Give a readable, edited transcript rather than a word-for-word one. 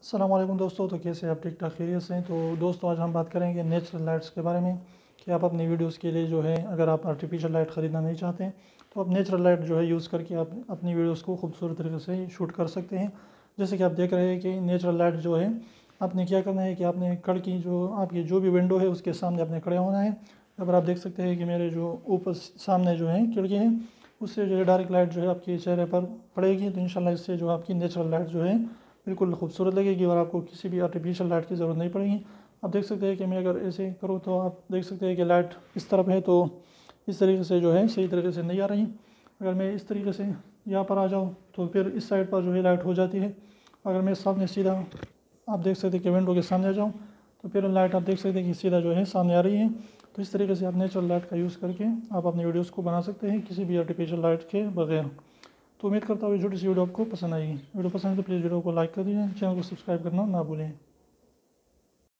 अस्सलाम वालेकुम दोस्तों। तो कैसे आप ठीक ठाक खैरियत से हैं। तो दोस्तों आज हम बात करेंगे नेचुरल लाइट्स के बारे में कि आप अपनी वीडियोस के लिए जो है अगर आप आर्टिफिशियल लाइट ख़रीदना नहीं चाहते हैं तो आप नेचुरल लाइट जो है यूज़ करके आप अपनी वीडियोस को खूबसूरत तरीके से शूट कर सकते हैं। जैसे कि आप देख रहे हैं कि नेचुरल लाइट जो है आपने क्या करना है कि आपने कड़ की जो आपकी जो भी विंडो है उसके सामने आपने खड़े होना है। अगर आप देख सकते हैं कि मेरे जो ऊपर सामने जो है खिड़की है उससे जो है डायरेक्ट लाइट जो है आपके चेहरे पर पड़ेगी। तो इंशाल्लाह इससे जो आपकी नेचुरल लाइट जो है बिल्कुल खूबसूरत लगेगी और आपको किसी भी आर्टिफिशियल लाइट की ज़रूरत नहीं पड़ेगी। आप देख सकते हैं कि मैं अगर ऐसे करूँ तो आप देख सकते हैं कि लाइट इस तरफ है तो इस तरीके से जो है सही तरीके से नहीं आ रही। अगर मैं इस तरीके से यहाँ पर आ जाऊँ तो फिर इस साइड पर जो है लाइट हो जाती है। अगर मैं सामने सीधा आप देख सकते हैं कि विंडो के सामने आ जाऊँ तो फिर लाइट आप देख सकते हैं कि सीधा जो है सामने आ रही है। तो इस तरीके से आप नेचुरल लाइट का यूज़ करके आप अपनी वीडियोज़ को बना सकते हैं किसी भी आर्टिफिशियल लाइट के बगैर। तो उम्मीद करता हूँ ये छोटी सी वीडियो आपको पसंद आएगी। वीडियो पसंद है तो प्लीज़ वीडियो को लाइक कर दीजिए, चैनल को सब्सक्राइब करना ना भूलें।